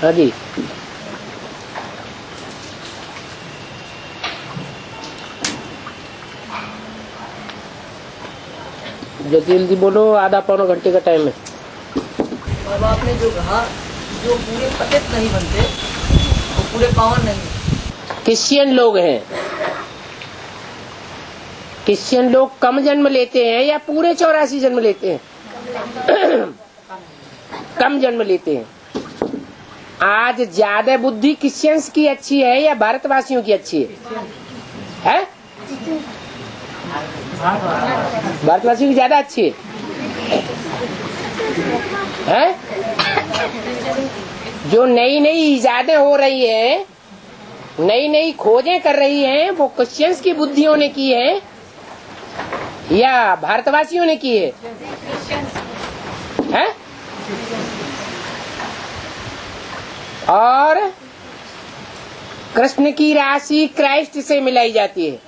हाँ जी, जल्दी बोलो, आधा पौना घंटे का टाइम है। अब आपने जो कहा, जो पूरे पतित नहीं बनते वो पूरे पावन नहीं। क्रिश्चियन लोग हैं, क्रिश्चियन लोग कम जन्म लेते हैं या पूरे 84 जन्म लेते हैं? कम जन्म लेते हैं। आज ज्यादा बुद्धि क्रिश्चियंस की अच्छी है या भारतवासियों की अच्छी है? भारतवासियों की ज्यादा अच्छी है? जो नई नई इजादें हो रही है, नई नई खोजें कर रही हैं, वो क्रिश्चियंस की बुद्धियों ने की है या भारतवासियों ने की है? और कृष्ण की राशि क्राइस्ट से मिलाई जाती है।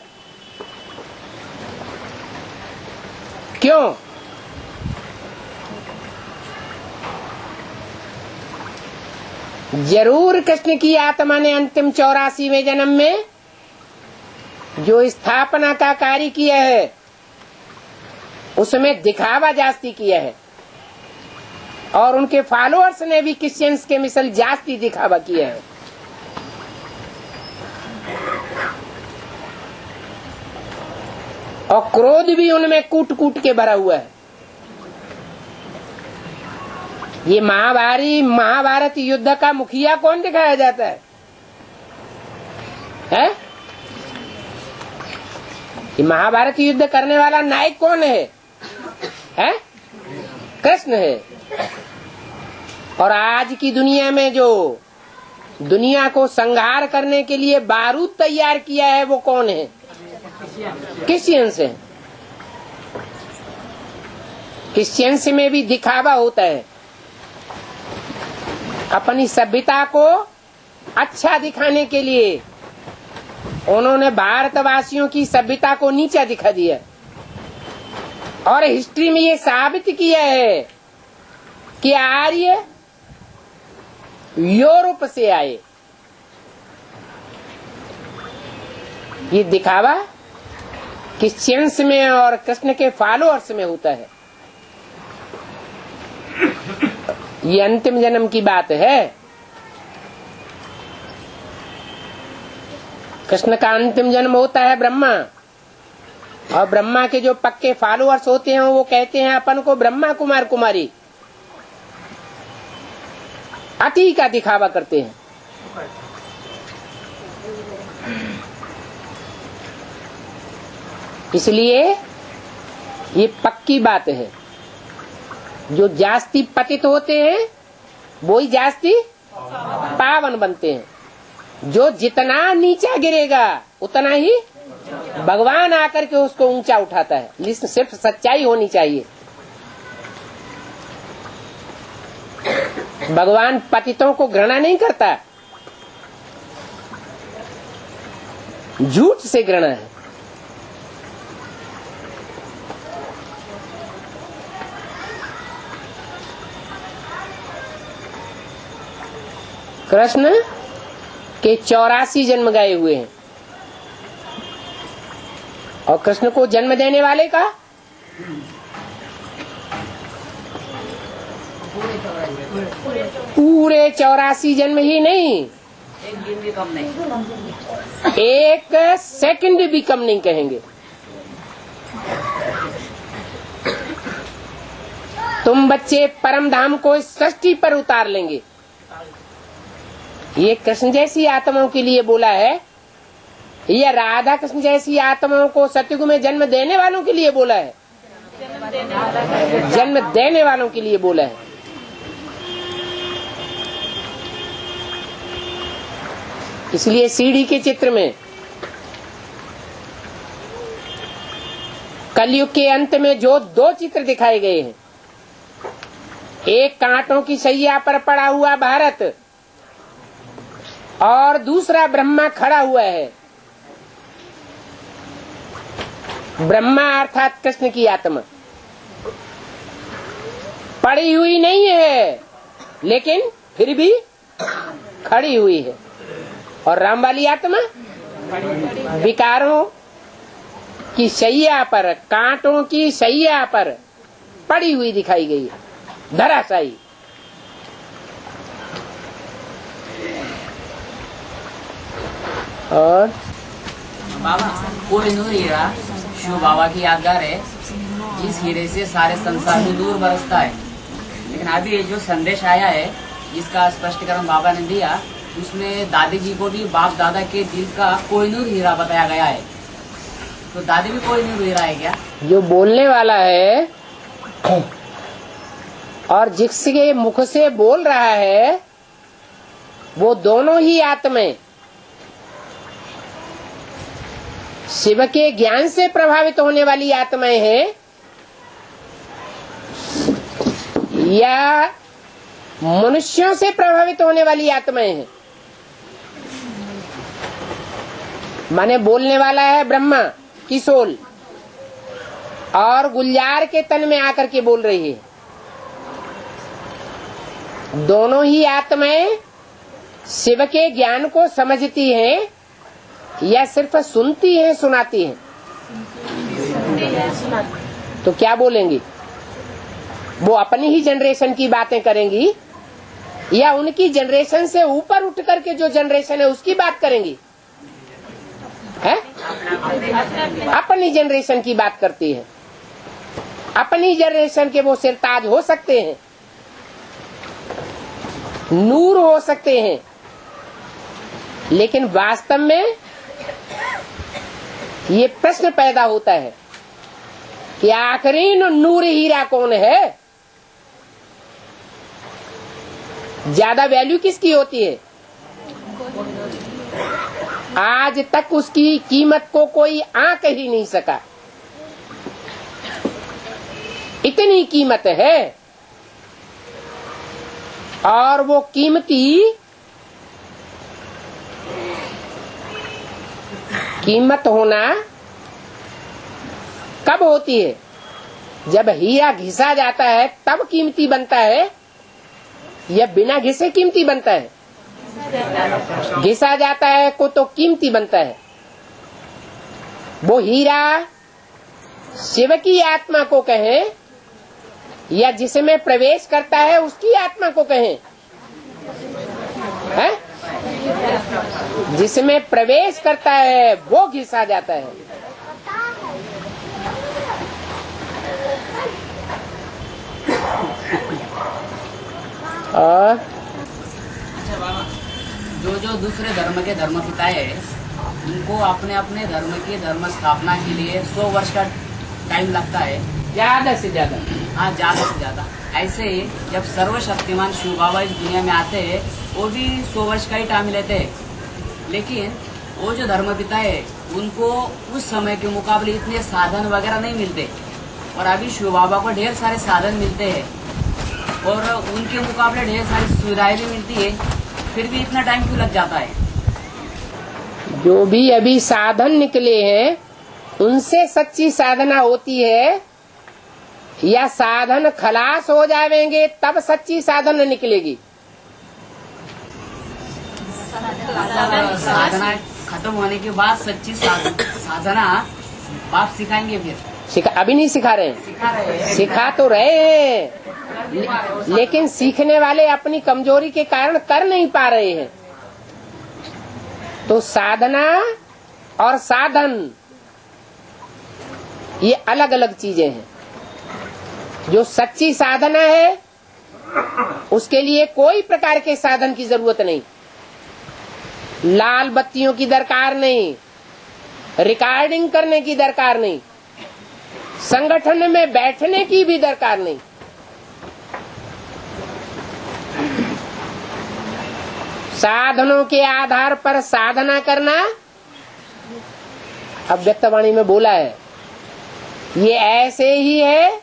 क्यों? जरूर कृष्ण की आत्मा ने अंतिम 84वें जन्म में जो स्थापना का कार्य किया है उसमें दिखावा जास्ती किया है, और उनके फॉलोअर्स ने भी क्रिश्चियंस के मिसल जास्ती दिखावा किया है। और क्रोध भी उनमें कूट कूट के भरा हुआ है। ये महाभारत युद्ध का मुखिया कौन दिखाया जाता है? ये महाभारत युद्ध करने वाला नायक कौन है? कृष्ण है। और आज की दुनिया में जो दुनिया को संहार करने के लिए बारूद तैयार किया है वो कौन है? क्रिश्चियंस है। क्रिश्चियंस में भी दिखावा होता है, अपनी सभ्यता को अच्छा दिखाने के लिए उन्होंने भारतवासियों की सभ्यता को नीचा दिखा दिया, और हिस्ट्री में ये साबित किया है कि आर्य यूरोप से आए। ये दिखावा क्रिश्चियंस में और कृष्ण के फॉलोअर्स में होता है। ये अंतिम जन्म की बात है। कृष्ण का अंतिम जन्म होता है ब्रह्मा, और ब्रह्मा के जो पक्के फॉलोअर्स होते हैं वो कहते हैं अपन को ब्रह्मा कुमार कुमारी। अति का दिखावा करते हैं। इसलिए ये पक्की बात है, जो जास्ती पतित होते हैं वो ही जास्ती पावन बनते हैं। जो जितना नीचा गिरेगा उतना ही भगवान आकर के उसको ऊंचा उठाता है। सिर्फ सच्चाई होनी चाहिए। भगवान पतितों को घृणा नहीं करता, झूठ से घृणा है। कृष्ण के 84 जन्म गए हुए हैं, और कृष्ण को जन्म देने वाले का पूरे 84 जन्म ही नहीं, एक दिन भी कम नहीं, एक सेकंड भी कम नहीं कहेंगे। तुम बच्चे परम धाम को इस सृष्टि पर उतार लेंगे। ये कृष्ण जैसी आत्माओं के लिए बोला है, या राधा कृष्ण जैसी आत्माओं को सतयुग में जन्म देने वालों के लिए बोला है? जन्म देने वालों के लिए बोला है। इसलिए सीढ़ी के चित्र में कलयुग के अंत में जो 2 चित्र दिखाए गए हैं, एक कांटों की सैया पर पड़ा हुआ भारत, और दूसरा ब्रह्मा खड़ा हुआ है। ब्रह्मा अर्थात कृष्ण की आत्मा, पड़ी हुई नहीं है, लेकिन फिर भी खड़ी हुई है। और राम वाली आत्मा विकारों की शैया पर, कांटों की शैया पर पड़ी हुई दिखाई गई है, धराशायी। और बाबा कोहिनूर हीरा शिव बाबा की यादगार है, जिस हीरे से सारे संसार को दूर बरसता है। लेकिन अभी ये जो संदेश आया है, जिसका स्पष्टीकरण बाबा ने दिया, उसमें दादी जी को भी बाप दादा के दिल का कोहिनूर हीरा बताया गया है। तो दादी भी कोहिनूर हीरा है क्या? जो बोलने वाला है और जिसके मुख से बोल रहा है, वो दोनों ही आत्माएं शिव के ज्ञान से प्रभावित होने वाली आत्माएं हैं या मनुष्यों से प्रभावित होने वाली आत्माएं हैं। माने बोलने वाला है ब्रह्मा की सोल, और गुलजार के तन में आकर के बोल रही है। दोनों ही आत्माएं शिव के ज्ञान को समझती हैं या सिर्फ सुनती हैं, सुनाती हैं? तो क्या बोलेंगी? वो अपनी ही जनरेशन की बातें करेंगी या उनकी जनरेशन से ऊपर उठ करके जो जनरेशन है उसकी बात करेंगी? है? अपनी जनरेशन की बात करती है। अपनी जनरेशन के वो सिरताज हो सकते हैं, नूर हो सकते हैं, लेकिन वास्तव में ये प्रश्न पैदा होता है कि आखिरी नूर हीरा कौन है? ज्यादा वैल्यू किसकी होती है? आज तक उसकी कीमत को कोई आंक ही नहीं सका, इतनी कीमत है। और वो कीमत होना कब होती है? जब हीरा घिसा जाता है तब कीमती बनता है या बिना घिसे कीमती बनता है? घिसा जाता है को तो कीमती बनता है। वो हीरा शिव की आत्मा को कहें या जिसमें प्रवेश करता है उसकी आत्मा को कहें? है? जिसमें प्रवेश करता है वो घिसा जाता है। और अच्छा बाबा, जो दूसरे धर्म के धर्म पिता है, उनको अपने अपने धर्म की धर्म स्थापना के लिए 100 वर्ष का टाइम लगता है, ज्यादा से ज्यादा। हाँ, ज्यादा से ज्यादा। ऐसे ही जब सर्वशक्तिमान शिव बाबा इस दुनिया में आते हैं, वो भी 100 वर्ष का ही टाइम लेते हैं। लेकिन वो जो धर्म पिता है, उनको उस समय के मुकाबले इतने साधन वगैरह नहीं मिलते, और अभी शिव बाबा को ढेर सारे साधन मिलते हैं और उनके मुकाबले ढेर सारी सुविधाएं भी मिलती है, फिर भी इतना टाइम क्यों लग जाता है? जो भी अभी साधन निकले हैं उनसे सच्ची साधना होती है या साधन खलास हो जाएंगे तब सच्ची साधना निकलेगी? साधना खत्म होने के बाद सच्ची साधना आप सिखाएंगे फिर? अभी नहीं सिखा रहे हैं, सिखा तो रहे हैं, लेकिन सीखने वाले अपनी कमजोरी के कारण कर नहीं पा रहे हैं। तो साधना और साधन ये अलग अलग चीजें हैं। जो सच्ची साधना है उसके लिए कोई प्रकार के साधन की जरूरत नहीं, लाल बत्तियों की दरकार नहीं, रिकॉर्डिंग करने की दरकार नहीं, संगठन में बैठने की भी दरकार नहीं। साधनों के आधार पर साधना करना, अव्यक्तवाणी में बोला है, ये ऐसे ही है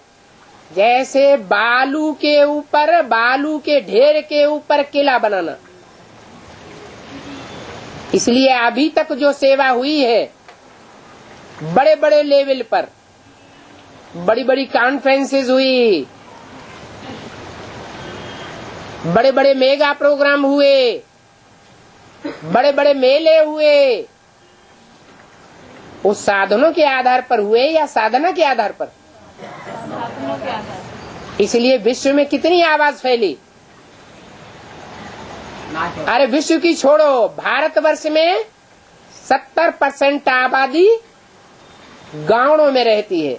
जैसे बालू के ऊपर, बालू के ढेर के ऊपर किला बनाना। इसलिए अभी तक जो सेवा हुई है बड़े बड़े लेवल पर, बड़ी बड़ी कॉन्फ्रेंसेस हुई, बड़े बड़े मेगा प्रोग्राम हुए, बड़े बड़े मेले हुए, उस साधनों के आधार पर हुए या साधना के आधार पर? साधनों के आधार। इसलिए विश्व में कितनी आवाज फैली? अरे विश्व की छोड़ो, भारतवर्ष में 70% आबादी गांवों में रहती है।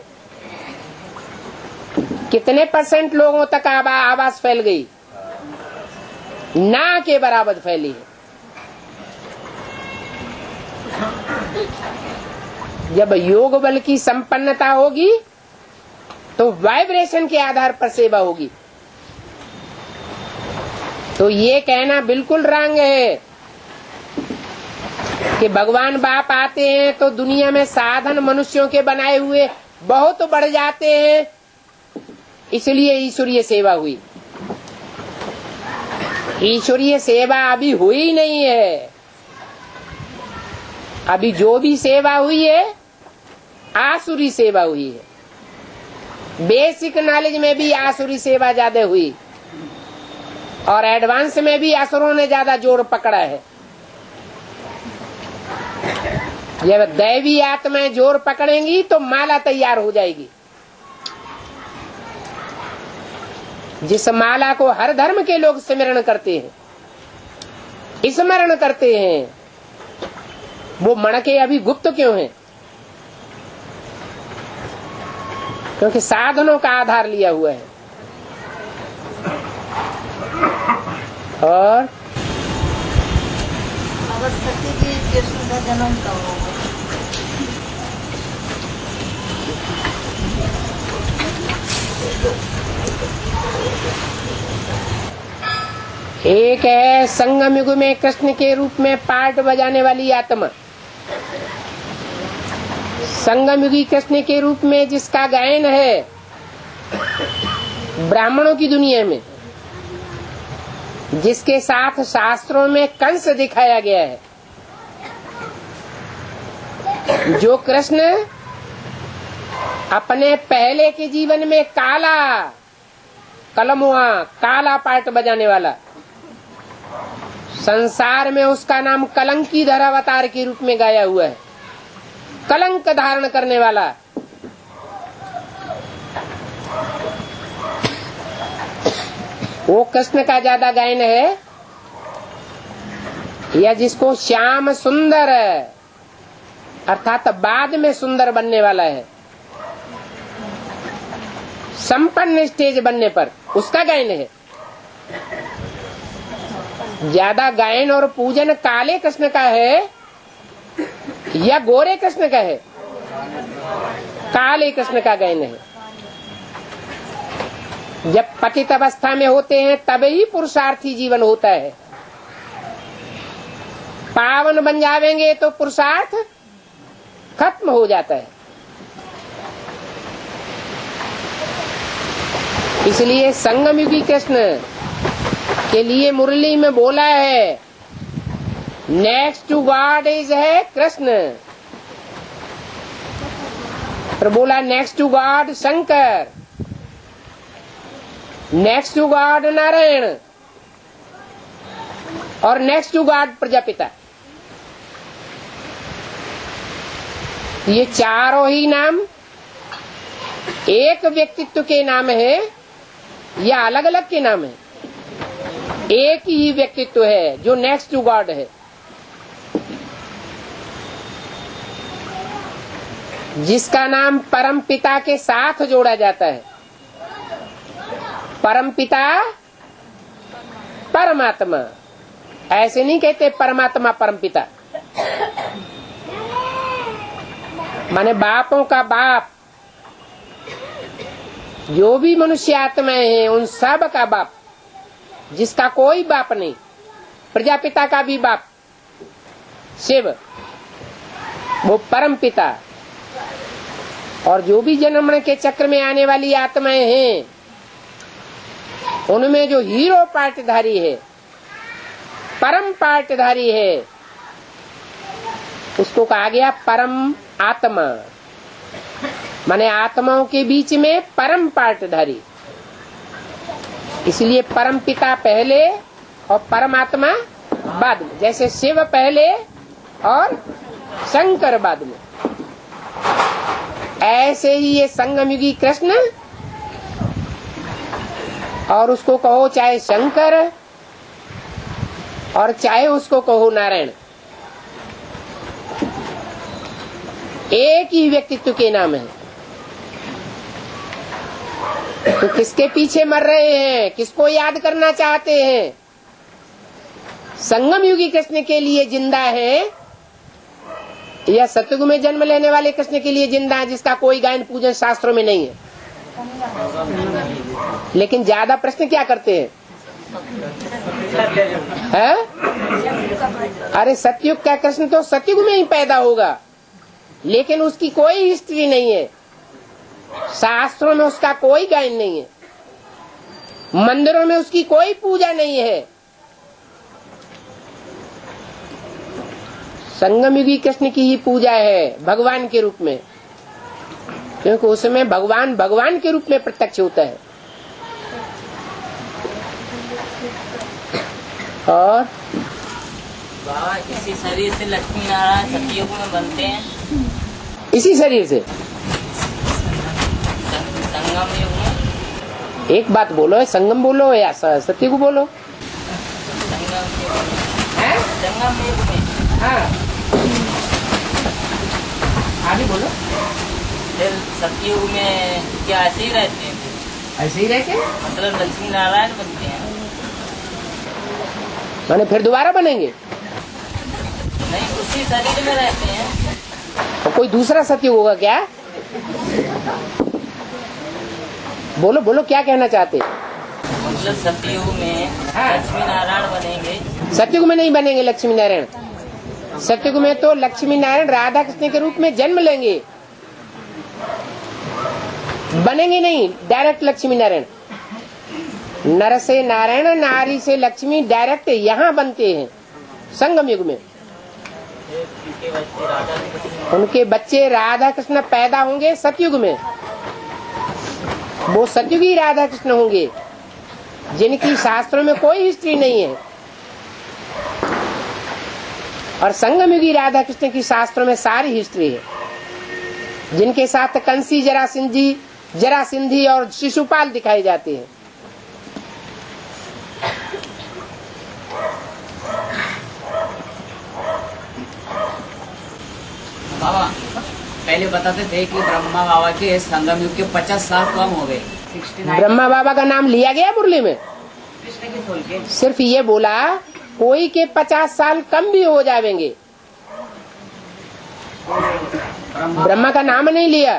कितने परसेंट लोगों तक आवाज फैल गई? ना के बराबर फैली है। जब योग बल की संपन्नता होगी तो वाइब्रेशन के आधार पर सेवा होगी। तो ये कहना बिल्कुल रंग है कि भगवान बाप आते हैं तो दुनिया में साधन मनुष्यों के बनाए हुए बहुत बढ़ जाते हैं, इसलिए ईश्वरीय सेवा हुई। ईश्वरीय सेवा अभी हुई नहीं है। अभी जो भी सेवा हुई है आसुरी सेवा हुई है। बेसिक नॉलेज में भी आसुरी सेवा ज्यादा हुई और एडवांस में भी असुरों ने ज्यादा जोर पकड़ा है। जब दैवी आत्माएं जोर पकड़ेंगी तो माला तैयार हो जाएगी। जिस माला को हर धर्म के लोग स्मरण करते हैं, स्मरण करते हैं, वो मणके अभी गुप्त क्यों हैं? क्योंकि साधनों का आधार लिया हुआ है। और सरस्वती जी कृष्ण का जन्म कब होगा? एक है संगम युग में कृष्ण के रूप में पार्ट बजाने वाली आत्मा, संगम युगी कृष्ण के रूप में जिसका गायन है ब्राह्मणों की दुनिया में, जिसके साथ शास्त्रों में कंस दिखाया गया है। जो कृष्ण अपने पहले के जीवन में काला कलमुआ, काला पार्ट बजाने वाला, संसार में उसका नाम कलंकीधर अवतार के रूप में गाया हुआ है। कलंक धारण करने वाला, वो कृष्ण का ज्यादा गायन है या जिसको श्याम सुंदर अर्थात बाद में सुंदर बनने वाला है, संपन्न स्टेज बनने पर उसका गायन है। ज्यादा गायन और पूजन काले कृष्ण का है या गोरे कृष्ण का है? काले कृष्ण का गायन है। जब पतित अवस्था में होते हैं तभी पुरुषार्थी जीवन होता है। पावन बन जाएंगे तो पुरुषार्थ खत्म हो जाता है। इसलिए संगम युगी कृष्ण के लिए मुरली में बोला है, नेक्स्ट टू गॉड इज है कृष्ण। फिर बोला next to god Shankar, next to god Narayan और नेक्स्ट टू गॉड प्रजापिता। ये चारों ही नाम एक व्यक्तित्व के नाम है या अलग अलग के नाम है? एक ही व्यक्तित्व है जो नेक्स्ट टू गॉड है, जिसका नाम परम पिता के साथ जोड़ा जाता है। परम पिता परमात्मा, ऐसे नहीं कहते परमात्मा परम पिता, माने बापों का बाप। जो भी मनुष्य आत्माएं हैं उन सब का बाप, जिसका कोई बाप नहीं। प्रजापिता का भी बाप शिव, वो परम पिता। और जो भी जन्म के चक्र में आने वाली आत्माएं हैं उनमें जो हीरो पार्टधारी है, परम पार्टधारी है, उसको कहा गया परम आत्मा, माने आत्माओं के बीच में परम पार्टधारी। इसलिए परम पिता पहले और परमात्मा बाद में, जैसे शिव पहले और शंकर बाद में, ऐसे ही ये संगमयुगी कृष्ण, और उसको कहो चाहे शंकर और चाहे उसको कहो नारायण, एक ही व्यक्तित्व के नाम है। तो किसके पीछे मर रहे हैं, किसको याद करना चाहते हैं? संगम युगी कृष्ण के लिए जिंदा है या सतयुग में जन्म लेने वाले कृष्ण के लिए जिंदा है, जिसका कोई गायन पूजन शास्त्रों में नहीं है? लेकिन ज्यादा प्रश्न क्या करते हैं? अरे सतयुग का कृष्ण तो सतयुग में ही पैदा होगा, लेकिन उसकी कोई हिस्ट्री नहीं है, शास्त्रों में उसका कोई गायन नहीं है, मंदिरों में उसकी कोई पूजा नहीं है। संगमयुगी कृष्ण की ही पूजा है भगवान के रूप में, क्योंकि उसमें भगवान भगवान के रूप में प्रत्यक्ष होता है। और बाबा इसी शरीर से लक्ष्मी नारायण सतयुग में बनते हैं, इसी शरीर से संगम युग में। एक बात बोलो, संगम बोलो या सतयुग बोलो? संगम युग में। हाँ आगे बोलो। फिर सतयुग में क्या ऐसे ही रहते हैं? ऐसे ही रहते हैं, मतलब लक्ष्मी नारायण बनते हैं? माने फिर दोबारा बनेंगे? नहीं, उसी शरीर में रहते हैं। और कोई दूसरा सतयुग होगा क्या? बोलो बोलो, क्या कहना चाहते? मतलब सतयुग में लक्ष्मी नारायण बनेंगे। सतयुग में नहीं बनेंगे लक्ष्मी नारायण। सतयुग में तो लक्ष्मी नारायण राधा कृष्ण के रूप में जन्म लेंगे, बनेंगे नहीं डायरेक्ट लक्ष्मी नारायण। नर से नारायण, नारी से लक्ष्मी, डायरेक्ट यहाँ बनते हैं संगम युग में। उनके बच्चे राधा कृष्ण पैदा होंगे सतयुग में, वो सतयुगी राधा कृष्ण होंगे जिनकी शास्त्रों में कोई हिस्ट्री नहीं है, और संगमयुगी राधा कृष्ण की शास्त्रों में सारी हिस्ट्री है, जिनके साथ कंसी, जरासिंधी और शिशुपाल दिखाए जाते हैं। बाबा पहले बताते थे कि ब्रह्मा बाबा के संगम युग के 50 साल कम हो गए। 69 ब्रह्मा बाबा का नाम लिया गया मुरली में? कृष्ण के सोल के सिर्फ ये बोला कोई के 50 साल कम भी हो जाएंगे, ब्रह्मा का नाम नहीं लिया,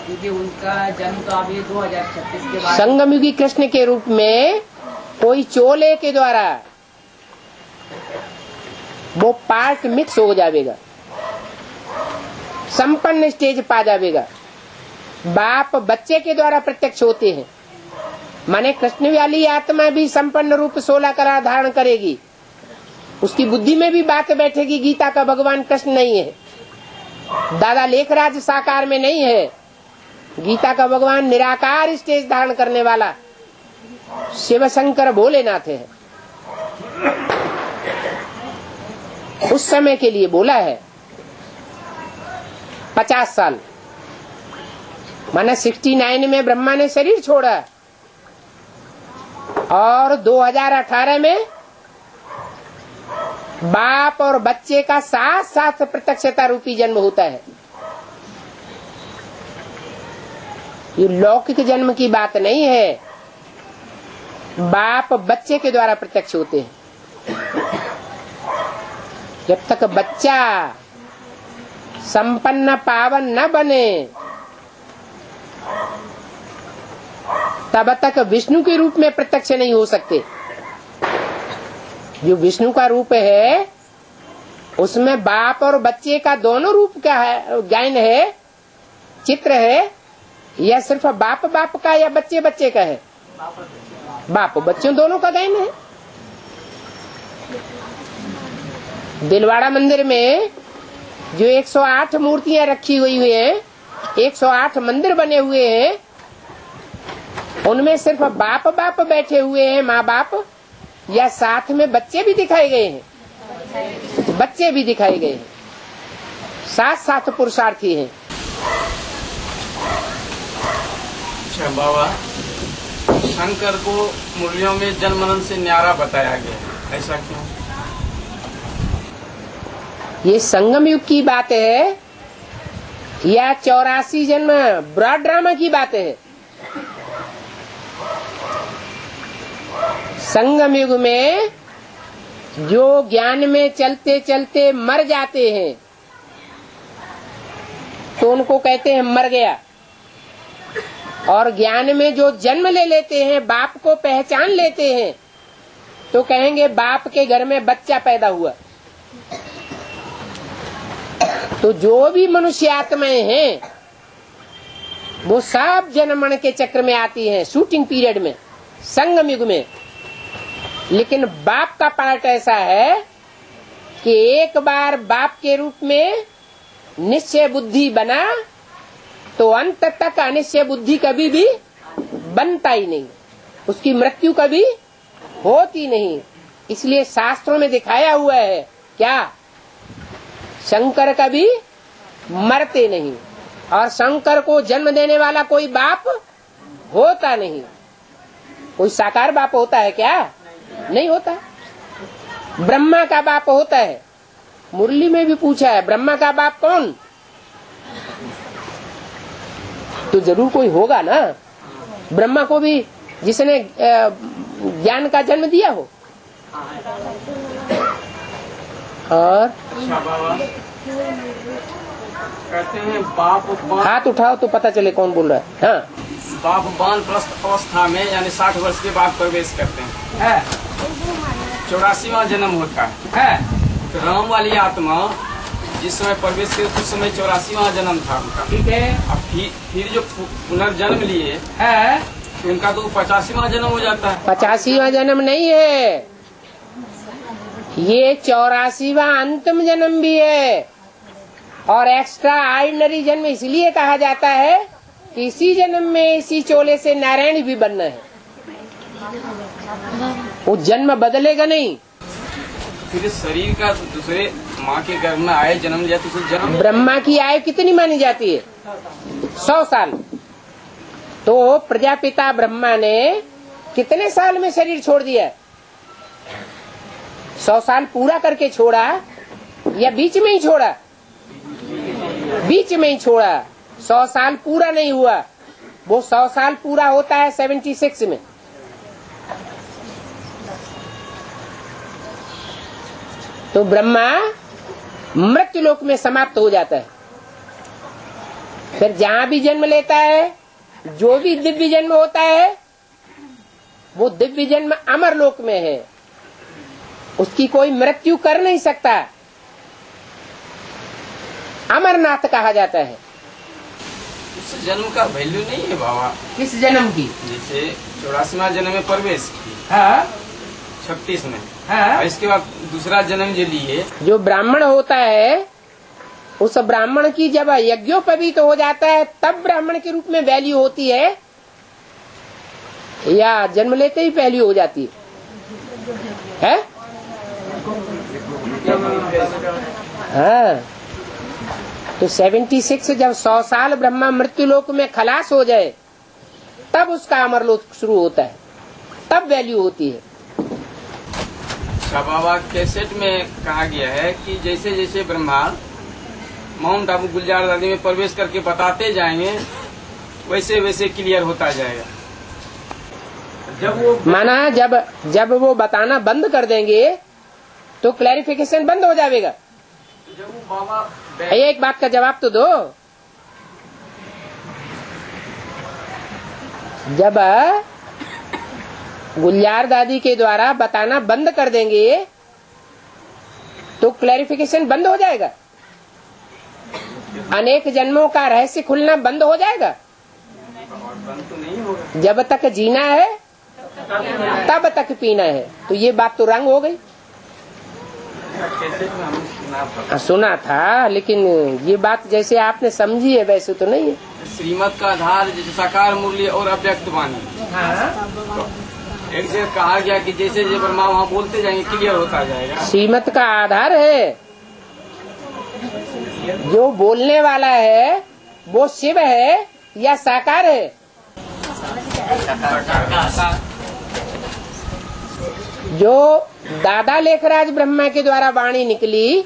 क्योंकि उनका जन्म तो अभी 2036 के बाद। संगमयुगी कृष्ण के रूप में कोई चोले के द्वारा वो पार्ट मिक्स हो जाएगा, संपन्न स्टेज पा जाएगा। बाप बच्चे के द्वारा प्रत्यक्ष होते हैं, माने कृष्ण वाली आत्मा भी संपन्न रूप 16 कला धारण करेगी, उसकी बुद्धि में भी बात बैठेगी। गीता का भगवान कृष्ण नहीं है, दादा लेखराज साकार में नहीं है, गीता का भगवान निराकार स्टेज धारण करने वाला शिव शंकर भोलेनाथ है। उस समय के लिए बोला है 50 साल, माने 69 में ब्रह्मा ने शरीर छोड़ा और 2018 में बाप और बच्चे का साथ साथ प्रत्यक्षता रूपी जन्म होता है। ये लौकिक जन्म की बात नहीं है, बाप बच्चे के द्वारा प्रत्यक्ष होते हैं। जब तक बच्चा संपन्न पावन न बने तब तक विष्णु के रूप में प्रत्यक्ष नहीं हो सकते। जो विष्णु का रूप है उसमें बाप और बच्चे का दोनों रूप का है, गायन है, चित्र है, या सिर्फ बाप का या बच्चे बच्चे का है? बाप बच्चों दोनों का गायन है। दिलवाड़ा मंदिर में जो 108 मूर्तियां रखी हुई हैं, 108 मंदिर बने हुए हैं, उनमें सिर्फ बाप बाप बैठे हुए हैं, माँ बाप, या साथ में बच्चे भी दिखाए गए हैं? बच्चे भी दिखाए गए हैं, साथ साथ पुरुषार्थी हैं। अच्छा बाबा, शंकर को मुरलियों में जन्म मरण से न्यारा बताया गया, ऐसा क्यों? ये संगम युग की बात है या 84 जन्म ब्रॉड ड्रामा की बात है? संगम युग में जो ज्ञान में चलते चलते मर जाते हैं तो उनको कहते हैं मर गया, और ज्ञान में जो जन्म ले लेते हैं, बाप को पहचान लेते हैं, तो कहेंगे बाप के घर में बच्चा पैदा हुआ। तो जो भी मनुष्य आत्माएं हैं वो सब जन्म मरण के चक्र में आती हैं, शूटिंग पीरियड में, संगम युग में। लेकिन बाप का पार्ट ऐसा है कि एक बार बाप के रूप में निश्चय बुद्धि बना तो अंत तक अनिश्चय बुद्धि कभी भी बनता ही नहीं, उसकी मृत्यु कभी होती नहीं। इसलिए शास्त्रों में दिखाया हुआ है क्या? शंकर कभी मरते नहीं, और शंकर को जन्म देने वाला कोई बाप होता नहीं। कोई साकार बाप होता है क्या? नहीं होता। ब्रह्मा का बाप होता है। मुरली में भी पूछा है ब्रह्मा का बाप कौन? तो जरूर कोई होगा ना, ब्रह्मा को भी जिसने ज्ञान का जन्म दिया हो। और अच्छा बाबा, कहते हैं बाप हाथ उठाओ तो पता चले कौन बोल रहा है। हाँ, बाप वानप्रस्थ अवस्था में यानी 60 वर्ष के बाद प्रवेश करते हैं, 84वां जन्म होता है। तो राम वाली आत्मा जिस समय प्रवेश किए उस समय 84वां जन्म था उनका, ठीक है। अब फिर जो पुनर्जन्म लिए तो उनका तो 85वां जन्म हो जाता है। 85वां जन्म नहीं है, ये 84वां अंतिम जन्म भी है। और एक्स्ट्रा ऑर्डिनरी जन्म इसलिए कहा जाता है कि इसी जन्म में इसी चोले से नारायण भी बनना है, वो जन्म बदलेगा नहीं। फिर शरीर का दूसरे माँ के गर्भ में आए जन्म लिया तो जन्म। ब्रह्मा की आयु कितनी मानी जाती है? 100 साल। तो प्रजापिता ब्रह्मा ने कितने साल में शरीर छोड़ दिया? 100 साल पूरा करके छोड़ा या बीच में ही छोड़ा? बीच में ही छोड़ा। 100 साल पूरा नहीं हुआ, वो 100 साल पूरा होता है 76 में। तो ब्रह्मा मृत्यु लोक में समाप्त हो जाता है। फिर जहाँ भी जन्म लेता है, जो भी दिव्य जन्म होता है, वो दिव्य जन्म अमर लोक में है, उसकी कोई मृत्यु कर नहीं सकता। अमरनाथ कहा जाता है। उस जन्म का वैल्यू नहीं है बाबा। किस जन्म की? जैसे 84वां जन्म में प्रवेश की, हाँ 36 में, हाँ। इसके बाद दूसरा जन्म जो लिए, जो ब्राह्मण होता है उस ब्राह्मण की जब यज्ञोपवीत हो जाता है तब ब्राह्मण के रूप में वैल्यू होती है, या जन्म लेते ही वैल्यू हो जाती है? हाँ, तो 76 जब 100 साल ब्रह्मा मृत्यु लोक में खलास हो जाए तब उसका अमरलोक शुरू होता है, तब वैल्यू होती है। बाबा कैसेट में कहा गया है कि जैसे जैसे ब्रह्मा माउंट आबू गुलजार दादी में प्रवेश करके बताते जाएंगे वैसे वैसे क्लियर होता जाएगा। जब वो माना जब वो बताना बंद कर देंगे तो क्लैरिफिकेशन बंद हो जाएगा। जब वो बाबा एक बात का जवाब तो दो। जब गुलजार दादी के द्वारा बताना बंद कर देंगे तो क्लैरिफिकेशन बंद हो जाएगा, अनेक जन्मों का रहस्य खुलना बंद हो जाएगा। बंद तो नहीं होगा। जब तक जीना है तब तक पीना है, तो ये बात तो रंग हो गई। कैसेट में हमने सुना सुना था, लेकिन ये बात जैसे आपने समझी है वैसे तो नहीं है। श्रीमत का आधार जैसे साकार मूल्य और अव्यक्त वाणी। एक जगह कहा गया कि जैसे जैसे ब्रह्मा वहाँ बोलते जाएंगे क्लियर होता जाएगा। श्रीमत का आधार है, जो बोलने वाला है वो शिव है या साकार है? जो दादा लेखराज ब्रह्मा के द्वारा वाणी निकली,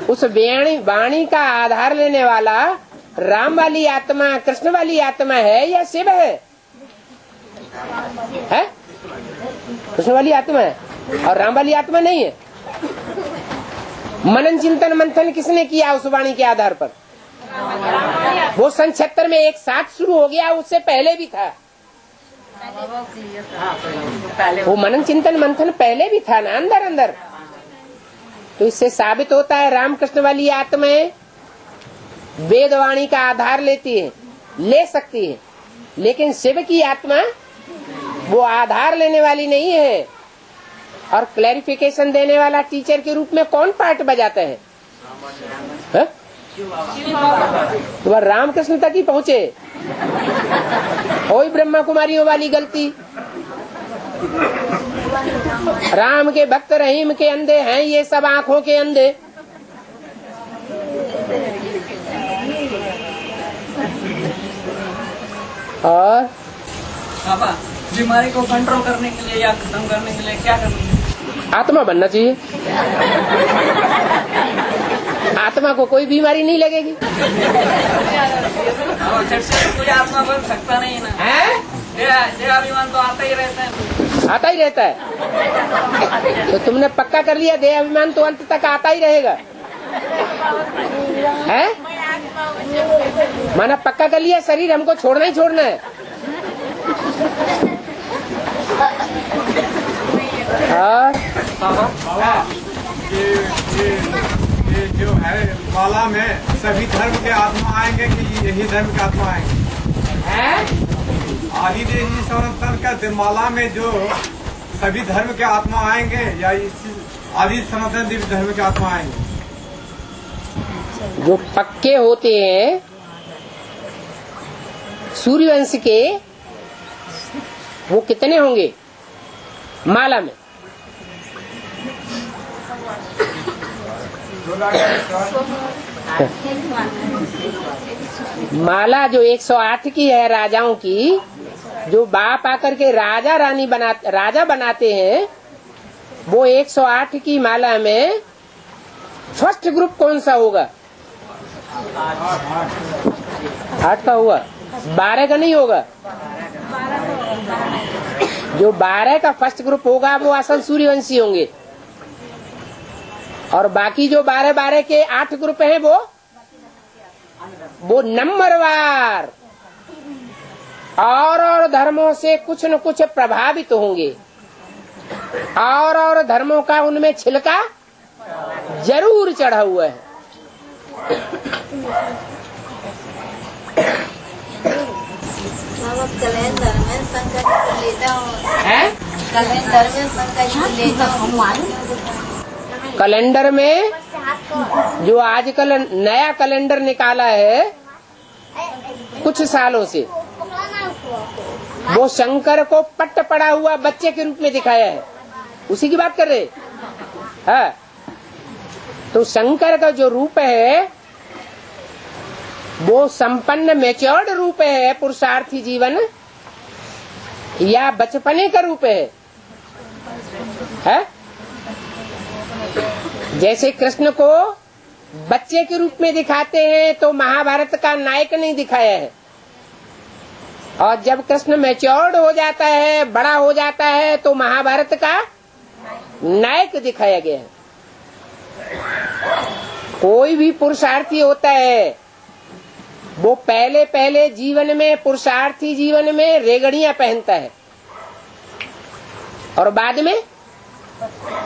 उस वाणी का आधार लेने वाला राम वाली आत्मा, कृष्ण वाली आत्मा है या शिव है? कृष्ण वाली आत्मा है और राम वाली आत्मा नहीं है। मनन चिंतन मंथन किसने किया उस वाणी के आधार पर? वो सन 76 में एक साथ शुरू हो गया, उससे पहले भी था। वो मनन चिंतन मंथन पहले भी था ना अंदर अंदर। तो इससे साबित होता है रामकृष्ण वाली आत्माएं वेदवाणी का आधार लेती है, ले सकती है, लेकिन शिव की आत्मा वो आधार लेने वाली नहीं है। और क्लैरिफिकेशन देने वाला टीचर के रूप में कौन पार्ट बजाता है? तो वह रामकृष्ण तक ही पहुँचे। कोई ब्रह्मा कुमारियों वाली गलती। राम के भक्त रहीम के अंधे हैं ये सब आंखों के अंधे। और बीमारी को कंट्रोल करने के लिए या खत्म करने के लिए क्या करना चाहिए? आत्मा बनना चाहिए। आत्मा को कोई बीमारी नहीं लगेगी। कोई आत्मा बन सकता नहीं ना है? देहाभिमान तो आता ही रहता है। आता ही रहता है। तो तुमने पक्का कर लिया देहाभिमान तो अंत तक आता ही रहेगा है? माना पक्का कर लिया शरीर हमको छोड़ना ही छोड़ना है। ये जो है माला में सभी धर्म के आत्मा आएंगे कि यही धर्म के आत्मा आएंगे? आदि देवी सनातन का माला में जो सभी धर्म के आत्मा आएंगे या इसी आदि सनातन देवी धर्म के आत्मा आएंगे? जो पक्के होते हैं सूर्यवंश के, वो कितने होंगे माला में? माला जो 108 की है राजाओं की, जो बाप आकर के राजा रानी राजा बनाते हैं, वो 108 की माला में फर्स्ट ग्रुप कौन सा होगा? 8 का होगा, 12 का नहीं होगा। जो 12 का फर्स्ट ग्रुप होगा वो असल सूर्यवंशी होंगे, और बाकी जो 12 के 8 ग्रुप हैं वो नंबरवार और धर्मों से कुछ न कुछ प्रभावित होंगे, और धर्मों का उनमें छिलका जरूर चढ़ा हुआ है। कैलेंडर में शंकर को ले जाओ है? कैलेंडर में शंकर को ले जाओ। कैलेंडर में जो आजकल नया कैलेंडर निकाला है कुछ सालों से, वो शंकर को पट्ट पड़ा हुआ बच्चे के रूप में दिखाया है। उसी की बात कर रहे हैं। तो शंकर का जो रूप है वो संपन्न मैच्योर्ड रूप है, पुरुषार्थी जीवन, या बचपने का रूप है? जैसे कृष्ण को बच्चे के रूप में दिखाते हैं तो महाभारत का नायक नहीं दिखाया है, और जब कृष्ण मैच्योर्ड हो जाता है, बड़ा हो जाता है, तो महाभारत का नायक दिखाया गया है। कोई भी पुरुषार्थी होता है वो पहले जीवन में, पुरुषार्थी जीवन में रेगड़ियां पहनता है, और बाद में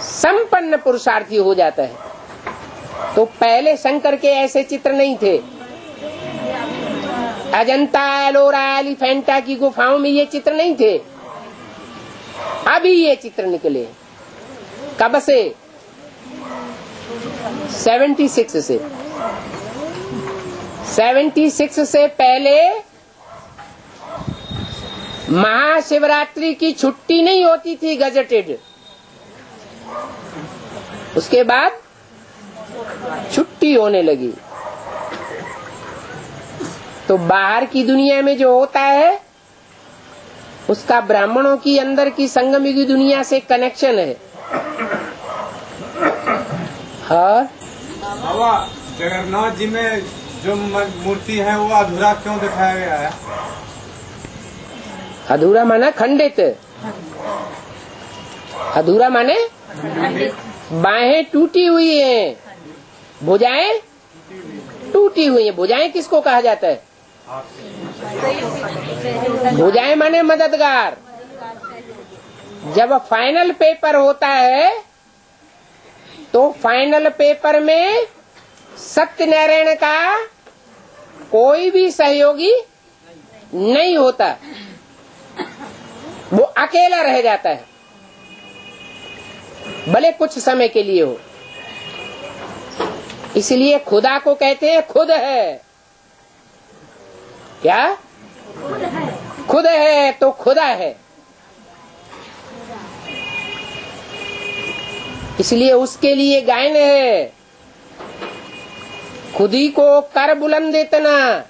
संपन्न पुरुषार्थी हो जाता है। तो पहले शंकर के ऐसे चित्र नहीं थे। अजंता, एलोरा, एलिफेंटा की गुफाओं में ये चित्र नहीं थे। अभी ये चित्र निकले। कब से? 76 से 76 से पहले महाशिवरात्रि की छुट्टी नहीं होती थी गजेटेड। उसके बाद छुट्टी होने लगी। तो बाहर की दुनिया में जो होता है उसका ब्राह्मणों की अंदर की संगम की दुनिया से कनेक्शन है। हाँ बाबा, जगन्नाथ जी में जो मूर्ति है वो अधूरा क्यों दिखाया गया है? अधूरा माना खंडित। अधूरा माने बाहें टूटी हुई हैं, भुजाएं टूटी हुई हैं। भुजाएं किसको कहा जाता है? भुजाएं माने मददगार। जब फाइनल पेपर होता है तो फाइनल पेपर में सत्यनारायण का कोई भी सहयोगी नहीं होता, वो अकेला रह जाता है, भले कुछ समय के लिए हो। इसलिए खुदा को कहते हैं खुद है। क्या? खुद है तो खुदा है। इसलिए उसके लिए गायन है, खुदी को कर बुलंद इतना,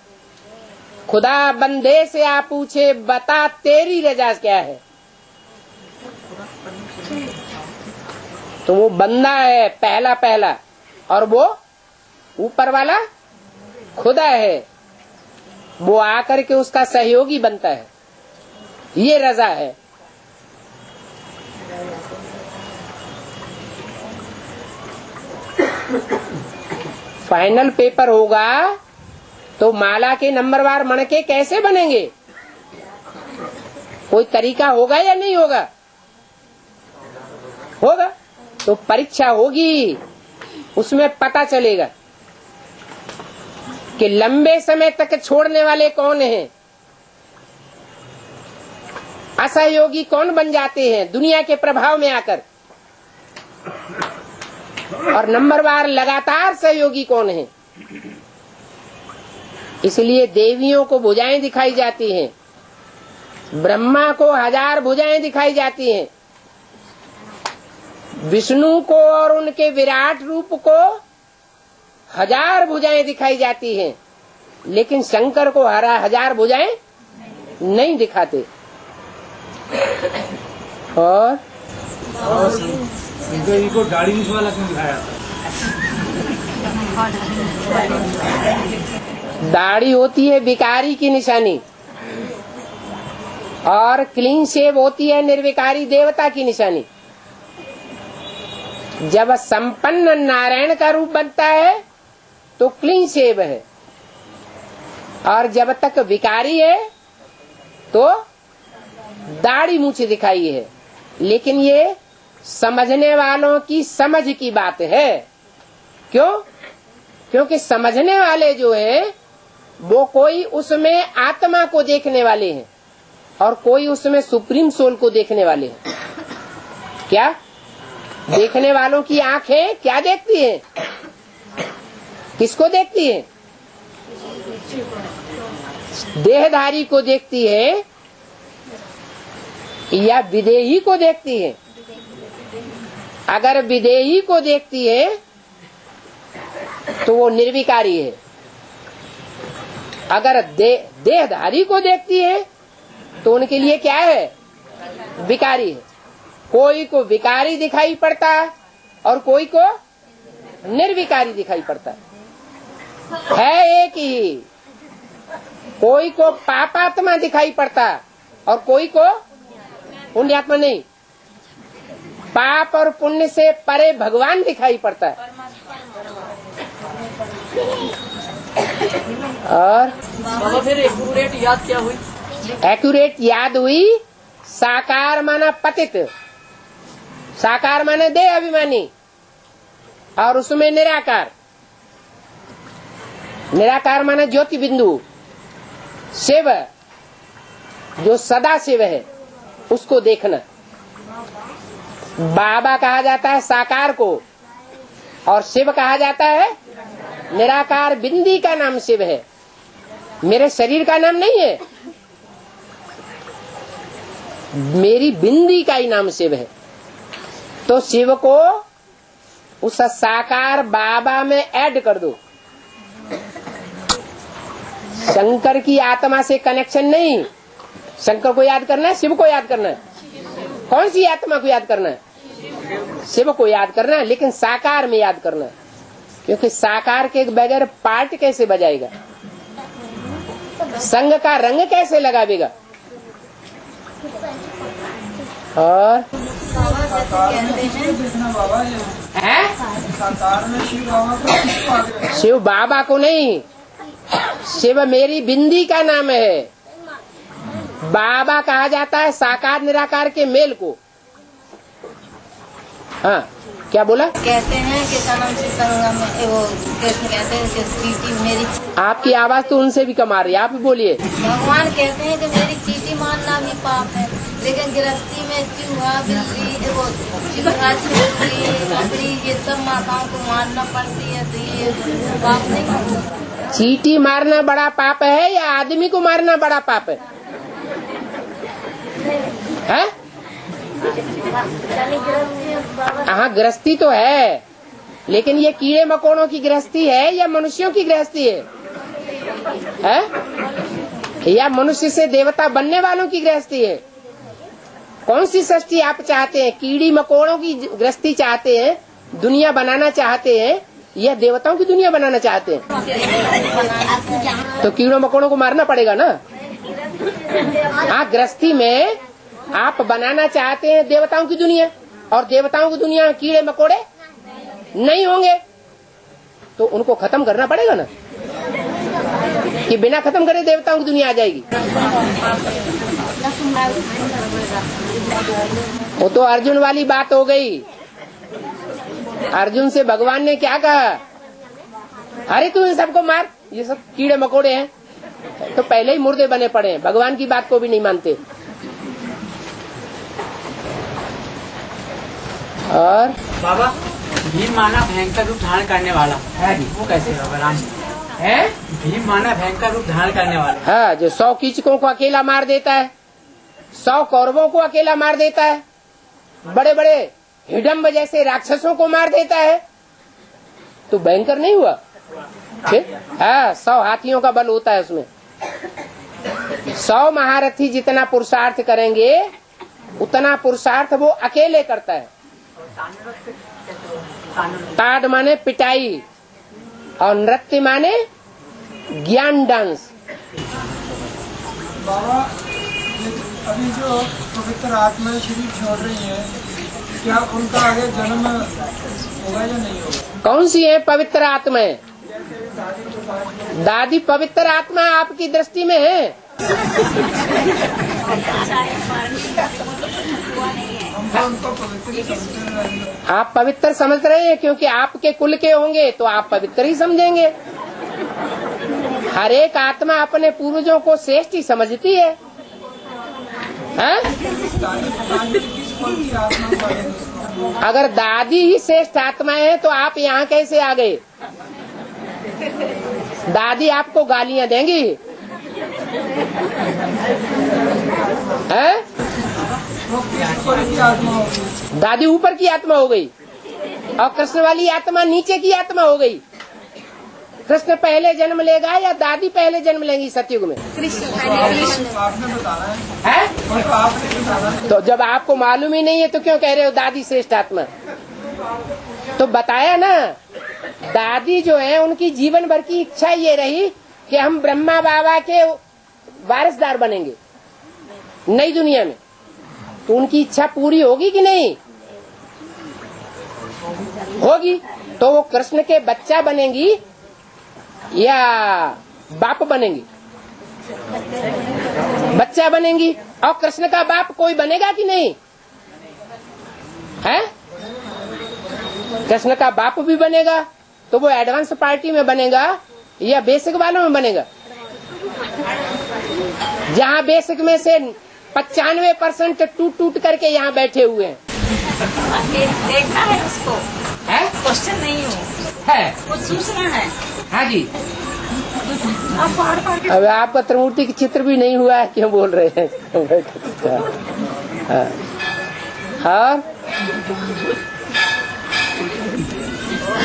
खुदा बंदे से आ पूछे बता तेरी रजा क्या है। तो वो बंदा है पहला पहला, और वो ऊपर वाला खुदा है, वो आकर के उसका सहयोगी बनता है। ये रजा है। फाइनल पेपर होगा तो माला के नंबरवार मणके कैसे बनेंगे? कोई तरीका होगा या नहीं होगा? होगा। तो परीक्षा होगी, उसमें पता चलेगा कि लंबे समय तक छोड़ने वाले कौन हैं, असहयोगी कौन बन जाते हैं दुनिया के प्रभाव में आकर, और नंबरवार लगातार सहयोगी कौन है। इसलिए देवियों को भुजाएं दिखाई जाती हैं, ब्रह्मा को 1000 भुजाएं दिखाई जाती हैं, विष्णु को और उनके विराट रूप को 1000 भुजाएं दिखाई जाती हैं, लेकिन शंकर को 1000 भुजाएं नहीं दिखाते। और शंकर जी को दाढ़ी मूंछ वाला क्यों दिखाया? दाढ़ी होती है भिखारी की निशानी, और क्लीन शेव होती है निर्विकारी देवता की निशानी। जब संपन्न नारायण का रूप बनता है तो क्लीन शेव है, और जब तक भिखारी है तो दाढ़ी मूंछ दिखाई है। लेकिन ये समझने वालों की समझ की बात है। क्यों? क्योंकि समझने वाले जो है वो कोई उसमें आत्मा को देखने वाले हैं और कोई उसमें सुप्रीम सोल को देखने वाले हैं। क्या देखने वालों की आंखें क्या देखती हैं? किसको देखती हैं? देहधारी को देखती है या विदेही को देखती है? अगर विदेही को देखती है तो वो निर्विकारी है। अगर देहधारी को देखती है तो उनके लिए क्या है? विकारी है। कोई को विकारी दिखाई पड़ता और कोई को निर्विकारी दिखाई पड़ता है एक ही। कोई को पापात्मा दिखाई पड़ता और कोई को पुण्यात्मा नहीं। पाप और पुण्य से परे भगवान दिखाई पड़ता है। और बाबा फिर एक्यूरेट याद क्या हुई? एक्यूरेट याद हुई, साकार माना पतित, साकार माने देह अभिमानी, और उसमें निराकार। निराकार माना ज्योति बिंदु, शिव जो सदा शिव है उसको देखना। बाबा कहा जाता है साकार को, और शिव कहा जाता है निराकार बिंदी का नाम शिव है, मेरे शरीर का नाम नहीं है, मेरी बिंदी का ही नाम शिव है। तो शिव को उस साकार बाबा में ऐड कर दो। शंकर की आत्मा से कनेक्शन नहीं, शंकर को याद करना है, शिव को याद करना है। कौन सी आत्मा को याद करना है? शिव को याद करना है, लेकिन साकार में याद करना है, क्योंकि साकार के बगैर पार्ट कैसे बजाएगा, संग का रंग कैसे लगावेगा। और शिव बाबा को नहीं, शिव मेरी बिंदी का नाम है। बाबा कहा जाता है साकार निराकार के मेल को। हाँ, क्या बोला? कहते हैं कि सनम से संगम वो कहते हैं कि चीटी मेरी। आपकी आवाज तो उनसे भी कम आ रही है, आप भी बोलिए। भगवान कहते हैं कि मेरी चीटी मारना भी पाप है, लेकिन गृहस्थी में चूहा बिल्ली वो चूहा छिपकली बकरी ये सब माताओं को मारना पड़ती है, तो ये पाप नहीं? चींटी मारना बड़ा पाप है या आदमी को मारना बड़ा पाप है? हाँ, गृहस्थी तो है, लेकिन ये कीड़े मकोड़ों की गृहस्थी है या मनुष्यों की गृहस्थी है? या मनुष्य से देवता बनने वालों की गृहस्थी है? कौन सी सृष्टि आप चाहते हैं? कीड़ी मकोड़ों की गृहस्थी चाहते हैं, दुनिया बनाना चाहते हैं, या देवताओं की दुनिया बनाना चाहते हैं? तो कीड़ों मकोड़ों को मारना पड़ेगा ना। हाँ, गृहस्थी में आप बनाना चाहते हैं देवताओं की दुनिया, और देवताओं की दुनिया में कीड़े मकोड़े नहीं होंगे, तो उनको खत्म करना पड़ेगा ना, कि बिना खत्म करे देवताओं की दुनिया आ जाएगी। वो तो अर्जुन वाली बात हो गई। अर्जुन से भगवान ने क्या कहा? अरे तू इन सबको मार, ये सब कीड़े मकोड़े हैं, तो पहले ही मुर्दे बने पड़े हैं, भगवान की बात को भी नहीं मानते। और बाबा, भीम माना भयंकर रूप धारण करने वाला है, वो कैसे भगवान है? भीम माना भयंकर रूप धारण करने वाला। हाँ, जो 100 कीचकों को अकेला मार देता है, 100 कौरवों को अकेला मार देता है, बड़े बड़े हिडम्ब जैसे राक्षसों को मार देता है, तो भयंकर नहीं हुआ? हाँ, 100 हाथियों का बल होता है उसमें। 100 महारथी जितना पुरुषार्थ करेंगे उतना पुरुषार्थ वो अकेले करता है। ताड़ माने पिटाई और नृत्य माने ज्ञान डांस। बाबा, अभी जो पवित्र आत्मा शरीर छोड़ रही है, क्या उनका आगे जन्म होगा या नहीं होगा? कौन सी है पवित्र आत्माएं? दादी पवित्र आत्मा आपकी दृष्टि में है? आप पवित्र समझ रहे हैं, क्योंकि आपके कुल के होंगे तो आप पवित्र ही समझेंगे। हर एक आत्मा अपने पूर्वजों को श्रेष्ठ ही समझती है। अगर दादी ही श्रेष्ठ आत्मा है तो आप यहाँ कैसे आ गए? दादी आपको गालियाँ देंगी, हैं? दादी ऊपर की आत्मा हो गई और कृष्ण वाली आत्मा नीचे की आत्मा हो गई। कृष्ण पहले जन्म लेगा या दादी पहले जन्म लेंगी सतयुग में? है? तो जब आपको मालूम ही नहीं है तो क्यों कह रहे हो दादी श्रेष्ठ आत्मा? तो बताया ना, दादी जो है उनकी जीवन भर की इच्छा ये रही कि हम ब्रह्मा बाबा के वारिसदार बनेंगे नई दुनिया में। तो उनकी इच्छा पूरी होगी कि नहीं होगी? तो वो कृष्ण के बच्चा बनेंगी या बाप बनेंगी? बच्चा बनेंगी। और कृष्ण का बाप कोई बनेगा कि नहीं है? कृष्ण का बाप भी बनेगा, तो वो एडवांस पार्टी में बनेगा या बेसिक वालों में बनेगा? जहाँ बेसिक में से 95% टूट टूट करके यहाँ बैठे हुए हैं। देखना है उसको, है? क्वेश्चन नहीं हो, है। कुछ सूचना है। हाँ जी। अब आपका त्रिमूर्ति की चित्र भी नहीं हुआ है, क्यों बोल रहे हैं? हाँ।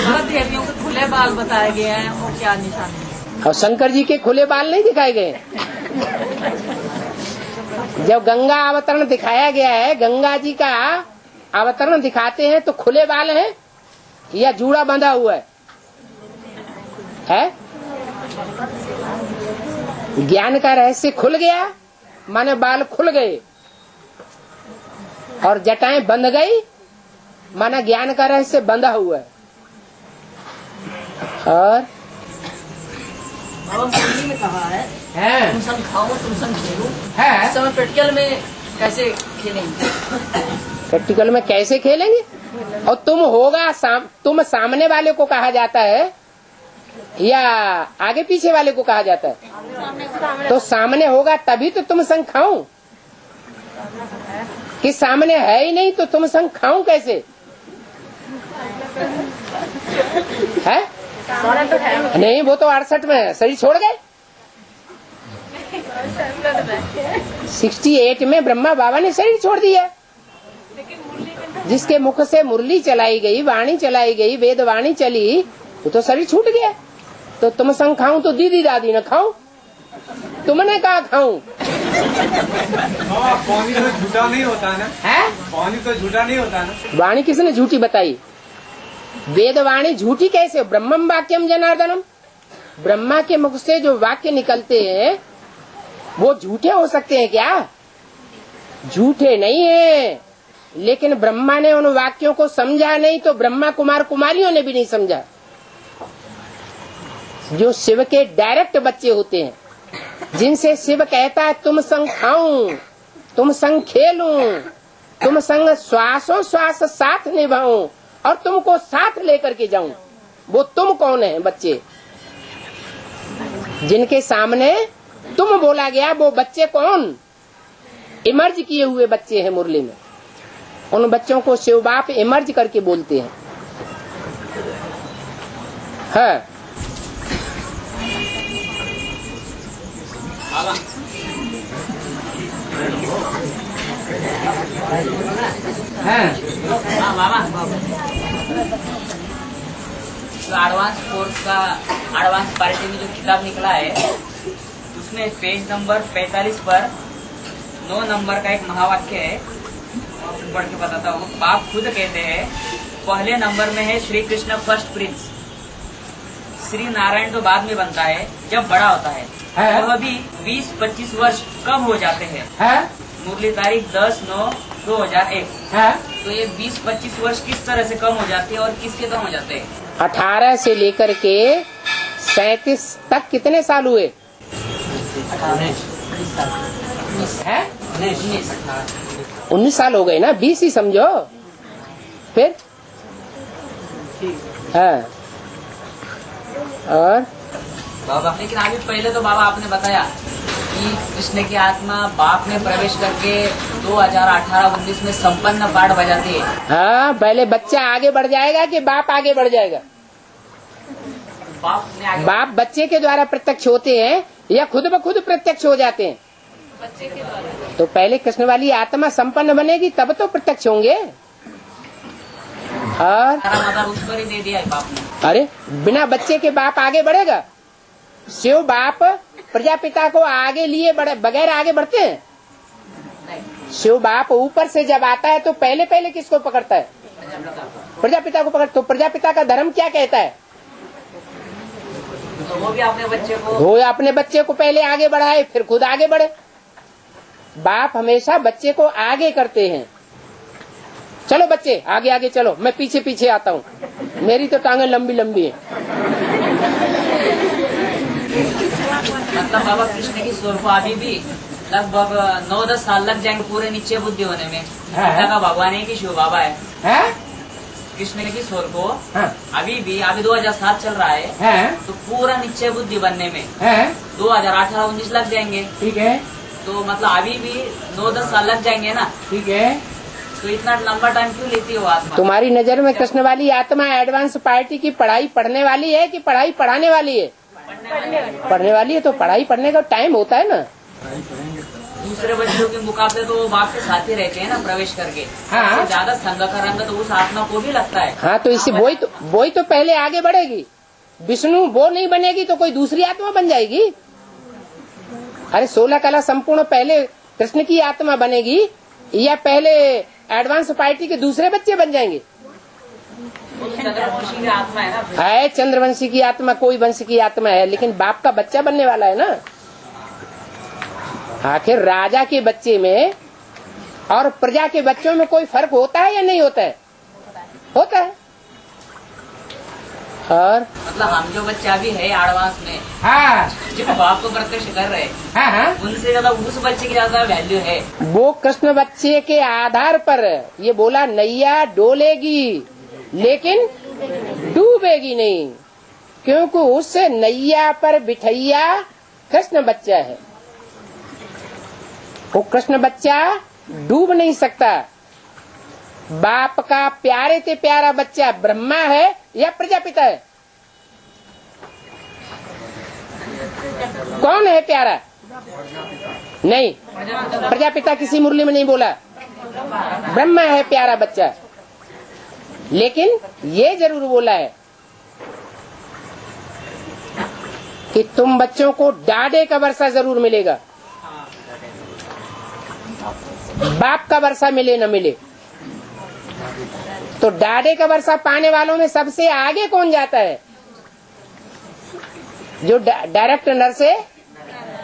और देवियों के खुले बाल बताए गए हैं, और क्या निशानी है? और शंकर जी के खुले बाल नहीं दिखाए गए। जब गंगा अवतरण दिखाया गया है, गंगा जी का अवतरण दिखाते हैं तो खुले बाल हैं या जूड़ा बंधा हुआ है? ज्ञान का रहस्य खुल गया माने बाल खुल गए, और जटाएं बंध गई माना ज्ञान का रहस्य बंधा हुआ है। और मुरली में कहा है, तुम संग खाओ तुम संग खेलो। है। इस समय प्रैक्टिकल में कैसे खेलेंगे? प्रैक्टिकल में कैसे खेलेंगे? और तुम होगा तुम सामने वाले को कहा जाता है या आगे पीछे वाले को कहा जाता है? तो सामने होगा तभी तो तुम संग खाऊं, कि सामने है ही नहीं तो तुम संग खाऊं कैसे? है नहीं, वो तो 68 में है, शरीर छोड़ गए। 68 में ब्रह्मा बाबा ने शरीर छोड़ दिया। जिसके मुख से मुरली चलाई गई, वाणी चलाई गई, वेद वाणी चली, वो तो शरीर छूट गया। तो तुम संग खाऊं तो दीदी दादी न खाऊं, तुमने कहा खाऊं। पानी तो झूठा नहीं होता ना? है? पानी तो झूठा नहीं होता ना? वाणी किसने झूठी बताई? वेद वाणी झूठी कैसे? ब्रह्मम वाक्यम जनार्दनम, ब्रह्मा के मुख से जो वाक्य निकलते हैं वो झूठे हो सकते हैं क्या? झूठे नहीं है, लेकिन ब्रह्मा ने उन वाक्यों को समझा नहीं, तो ब्रह्मा कुमार कुमारियों ने भी नहीं समझा। जो शिव के डायरेक्ट बच्चे होते हैं, जिनसे शिव कहता है तुम संग खाऊं, तुम संग खेलूं, तुम संग श्वासों श्वास साथ निभाऊं और तुमको साथ लेकर के जाऊं, वो तुम कौन है? बच्चे जिनके सामने तुम बोला गया, वो बच्चे कौन? इमर्ज किए हुए बच्चे हैं मुरली में। उन बच्चों को शिव बाप इमर्ज करके बोलते हैं। हाँ। जो एडवांस कोर्स का एडवांस पार्टी में जो किताब निकला है, उसमें पेज नंबर 45 पर 9 नंबर का एक महावाक्य है, मैं पढ़ के बताता हूँ। बाप खुद कहते हैं, पहले नंबर में है श्री कृष्ण फर्स्ट प्रिंस, श्री नारायण तो बाद में बनता है जब बड़ा होता है। वह भी 20-25 वर्ष कम हो जाते हैं। मुरली तारीख 10/9/2001। तो ये 20-25 वर्ष किस तरह से कम हो जाते हैं और किसके कम हो जाते हैं? 18 से लेकर के 37 तक कितने साल हुए? 19 साल हो गए ना, 20 ही समझो फिर। हाँ। और बाबा, लेकिन अभी पहले तो बाबा आपने बताया कि कृष्ण की आत्मा बाप में प्रवेश करके 2018-19 में संपन्न पाठ बजाती है। हाँ, पहले बच्चा आगे बढ़ जाएगा कि बाप आगे बढ़ जाएगा? बाप बच्चे के द्वारा प्रत्यक्ष होते हैं या खुद ब खुद प्रत्यक्ष हो जाते हैं? बच्चे के द्वारा। तो पहले कृष्ण वाली आत्मा संपन्न बनेगी तब तो प्रत्यक्ष होंगे। और उस पर ही दे दिया है बाप ने। अरे बिना बच्चे के बाप आगे बढ़ेगा? शिव बाप प्रजापिता को आगे लिए बगैर आगे बढ़ते हैं? शिव बाप ऊपर से जब आता है तो पहले पहले किसको पकड़ता है? प्रजापिता को पकड़। तो प्रजापिता का धर्म क्या कहता है? तो वो भी अपने बच्चे को पहले आगे बढ़ाए फिर खुद आगे बढ़े। बाप हमेशा बच्चे को आगे करते हैं। चलो बच्चे आगे आगे चलो, मैं पीछे पीछे आता हूँ, मेरी तो टांगे लंबी लंबी है। मतलब बाबा कृष्ण की स्वर को अभी भी लगभग 9-10 साल लग जाएंगे पूरे निश्चय बुद्धि होने में। का भगवान है कि शिव बाबा है? कृष्ण की स्वर को अभी 2007 चल रहा है, तो पूरा निश्चय बुद्धि बनने में 2018-19 लग जाएंगे। ठीक है। तो मतलब अभी भी 9-10 साल लग जाएंगे ना? ठीक है। तो इतना लंबा टाइम क्यों लेती है वो आत्मा? तुम्हारी नजर में कृष्ण वाली आत्मा एडवांस पार्टी की पढ़ाई पढ़ने वाली है कि पढ़ाई पढ़ाने वाली है? पढ़ने वाली है। तो पढ़ाई पढ़ने का टाइम होता है ना। दूसरे बच्चों के मुकाबले तो वो बाप के साथ ही रहते हैं ना, प्रवेश करके। हाँ। ज्यादा संग का रंग तो उस आत्मा को भी लगता है। हाँ, तो इससे वही तो पहले आगे बढ़ेगी। विष्णु वो नहीं बनेगी तो कोई दूसरी आत्मा बन जाएगी। अरे 16 कला संपूर्ण पहले कृष्ण की आत्मा बनेगी या पहले एडवांस पार्टी के दूसरे बच्चे बन जाएंगे? चंद्रवंशी की आत्मा है ना। है चंद्रवंशी की आत्मा, कोई वंश की आत्मा है, लेकिन बाप का बच्चा बनने वाला है ना। आखिर राजा के बच्चे में और प्रजा के बच्चों में कोई फर्क होता है या नहीं होता है? होता है। और मतलब हम जो बच्चा भी है एडवांस में, हाँ, जो बाप को प्रत्यक्ष कर रहे हैं, हाँ, उनसे ज्यादा उस बच्चे की ज्यादा वैल्यू है। वो कृष्ण बच्चे के आधार पर ये बोला नैया डोलेगी लेकिन डूबेगी नहीं, क्योंकि उस नैया पर बिठैया कृष्ण बच्चा है। वो कृष्ण बच्चा डूब नहीं सकता। बाप का प्यारे से प्यारा बच्चा ब्रह्मा है या प्रजापिता है? कौन है प्यारा? नहीं, प्रजापिता किसी मुरली में नहीं बोला। ब्रह्मा है प्यारा बच्चा। लेकिन ये जरूर बोला है कि तुम बच्चों को डाढ़े का वर्षा जरूर मिलेगा। बाप का वर्षा मिले न मिले। तो डाढ़े का वर्षा पाने वालों में सबसे आगे कौन जाता है? जो डायरेक्ट नर से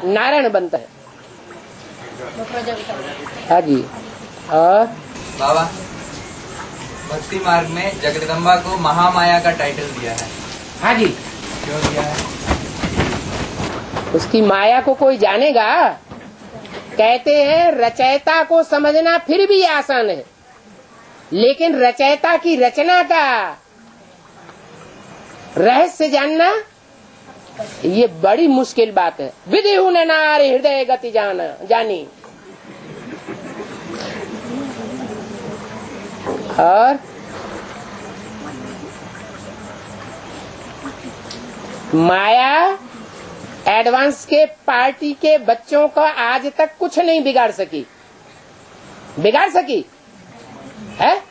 नारायण बनता है। हाँ जी। और बाबा, भक्ति मार्ग में जगदम्बा को महामाया का टाइटल दिया है। हाँ जी। क्यों दिया है? उसकी माया को कोई जानेगा? कहते हैं रचयिता को समझना फिर भी आसान है, लेकिन रचयिता की रचना का रहस्य जानना ये बड़ी मुश्किल बात है। विधि हुन नार हृदय गति जानी। और माया एडवांस के पार्टी के बच्चों का आज तक कुछ नहीं बिगाड़ सकी। बिगाड़ सकी है?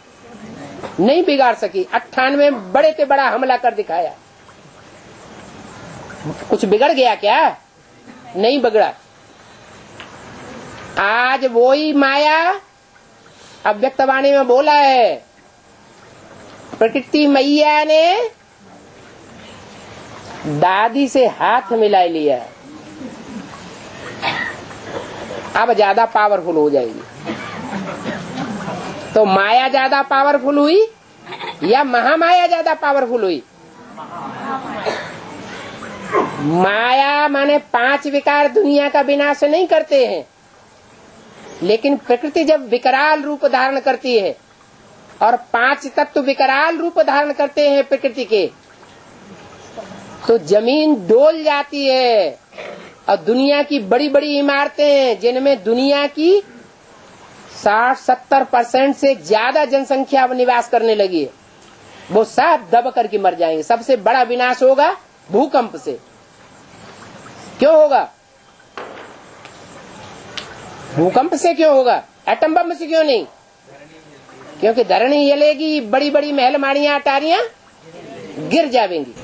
नहीं बिगाड़ सकी। 98 बड़े से बड़ा हमला कर दिखाया। कुछ बिगड़ गया क्या? नहीं बिगड़ा। आज वही माया अव्यक्तवाणी में बोला है, प्रकृति मैया ने दादी से हाथ मिला लिया, अब ज्यादा पावरफुल हो जाएगी। तो माया ज्यादा पावरफुल हुई या महामाया ज्यादा पावरफुल हुई? माया माने 5 विकार दुनिया का विनाश नहीं करते हैं, लेकिन प्रकृति जब विकराल रूप धारण करती है और 5 तत्व विकराल रूप धारण करते हैं प्रकृति के, तो जमीन डोल जाती है। और दुनिया की बड़ी बड़ी इमारतें जिनमें दुनिया की 60-70% से ज्यादा जनसंख्या निवास करने लगी है, वो सब दब करके मर जाएंगे। सबसे बड़ा विनाश होगा भूकंप से। क्यों होगा? भूकंप से क्यों होगा? एटम बम से क्यों नहीं? क्योंकि धरणी हिलेगी, बड़ी बड़ी महल माड़ियां अटारियां गिर जाएंगी।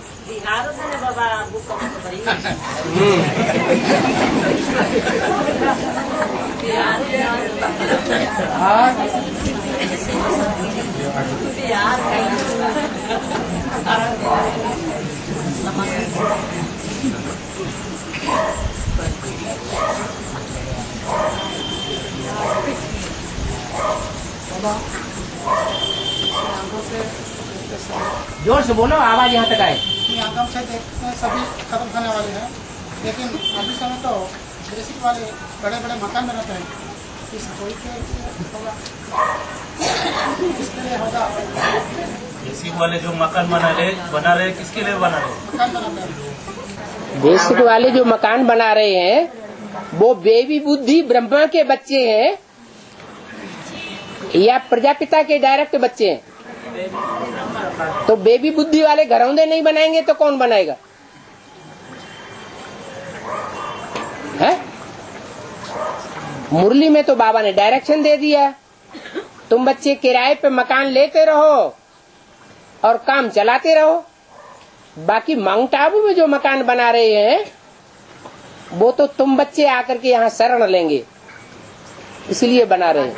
जोर से बोलो, आवाज यहाँ तक आए। आगम से देखते हैं सभी खत्म होने वाले हैं, लेकिन अभी समय तो बेसिक वाले बड़े बड़े मकान बनाते हैं। इस कोई के होगा, किसके लिए होगा? बेसिक वाले जो मकान बना रहे किसके लिए बना रहे? मकान बनाते हैं। बेसिक वाले जो मकान बना रहे हैं वो बेबी बुद्धि ब्रह्मा के बच्चे हैं। या प्रजापिता के डायरेक्ट बच्चे हैं, तो बेबी बुद्धि वाले घरौंदे नहीं बनाएंगे तो कौन बनाएगा? है? मुरली में तो बाबा ने डायरेक्शन दे दिया, तुम बच्चे किराए पे मकान लेते रहो और काम चलाते रहो। बाकी माउंट आबू में जो मकान बना रहे हैं वो तो तुम बच्चे आकर के यहाँ शरण लेंगे, इसलिए बना रहे हैं।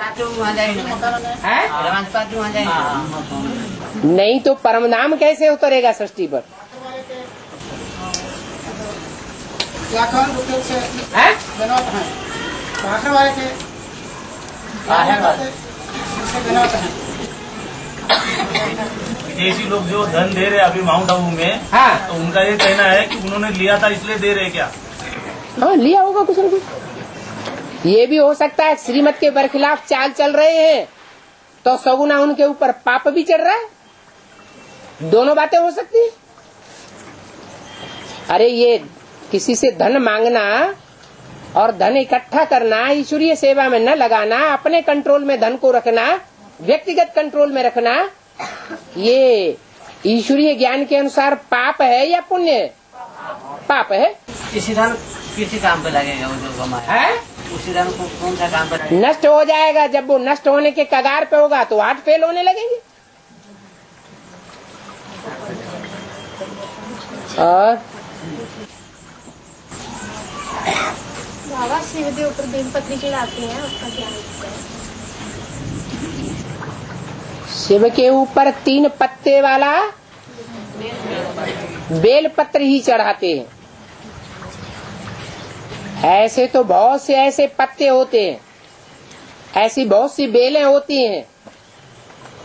नहीं तो परम नाम कैसे उतरेगा सृष्टि पर? विदेशी लोग जो धन दे रहे अभी माउंट आबू में, हाँ, तो उनका ये कहना है कि उन्होंने लिया था इसलिए दे रहे क्या? हाँ, लिया होगा कुछ न कुछ। ये भी हो सकता है श्रीमत के बरखिलाफ चाल चल रहे हैं तो सगुना उनके ऊपर पाप भी चढ़ रहा है, दोनों बातें हो सकती है। अरे ये किसी से धन मांगना और धन इकट्ठा करना, ईश्वरीय सेवा में न लगाना, अपने कंट्रोल में धन को रखना, व्यक्तिगत कंट्रोल में रखना, ये ईश्वरीय ज्ञान के अनुसार पाप है या पुण्य है? पाप है। किसी धन किसी काम पे लगेगा, वो जो कमाए है उसी धन को कौन सा काम पे? नष्ट हो जाएगा। जब वो नष्ट होने के कगार पे होगा तो हार्ट फेल होने लगेंगे। और बाबा शिवदेव पर बेलपत्री चढ़ाते हैं, उसका क्या है? शिव के ऊपर 3 पत्ते वाला बेलपत्र ही चढ़ाते हैं। ऐसे तो बहुत से ऐसे पत्ते होते हैं, ऐसी बहुत सी बेलें होती हैं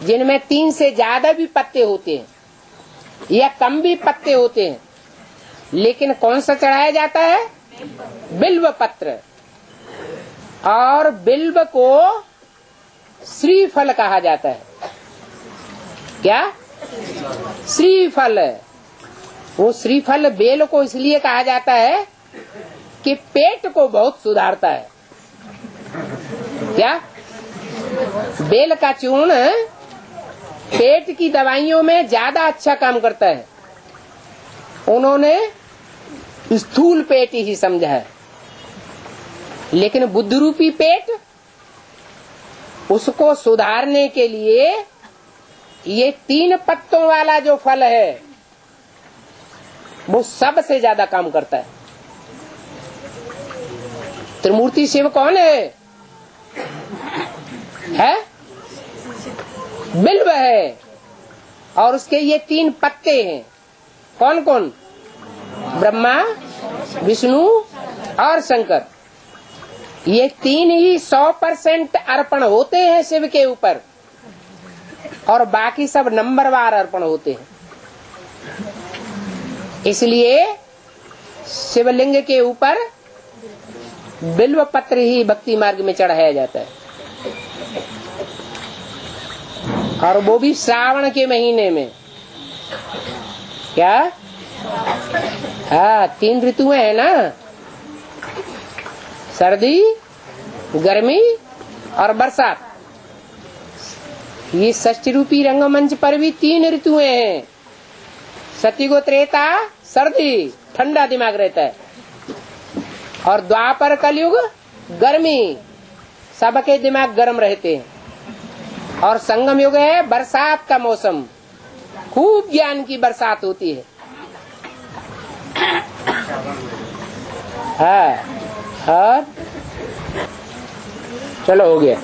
जिनमें 3 से ज्यादा भी पत्ते होते हैं या कम भी पत्ते होते हैं, लेकिन कौन सा चढ़ाया जाता है? बिल्व पत्र। और बिल्व को श्रीफल कहा जाता है। क्या? श्रीफल। वो श्रीफल बेल को इसलिए कहा जाता है कि पेट को बहुत सुधारता है। क्या? बेल का चूर्ण पेट की दवाइयों में ज्यादा अच्छा काम करता है। उन्होंने स्थूल पेट ही समझा है, लेकिन बुद्ध रूपी पेट, उसको सुधारने के लिए ये 3 पत्तों वाला जो फल है वो सबसे ज्यादा काम करता है। त्रिमूर्ति शिव कौन है? बिल्व है, और उसके ये 3 पत्ते हैं। कौन कौन? ब्रह्मा, विष्णु और शंकर। ये 3 ही 100% अर्पण होते हैं शिव के ऊपर, और बाकी सब नंबरवार अर्पण होते हैं। इसलिए शिवलिंग के ऊपर बिल्व पत्र ही भक्ति मार्ग में चढ़ाया जाता है, और वो भी श्रावण के महीने में। क्या? हाँ, 3 ऋतुएं है ना, सर्दी, गर्मी और बरसात। ये षष्ठी रूपी रंगमंच पर भी 3 ऋतुएं हैं। सत्ययुग त्रेता सर्दी, ठंडा दिमाग रहता है, और द्वापर कलयुग गर्मी, सबके दिमाग गर्म रहते हैं, और संगम युग है बरसात का मौसम, खूब ज्ञान की बरसात होती है। हाँ, और चलो हो गया।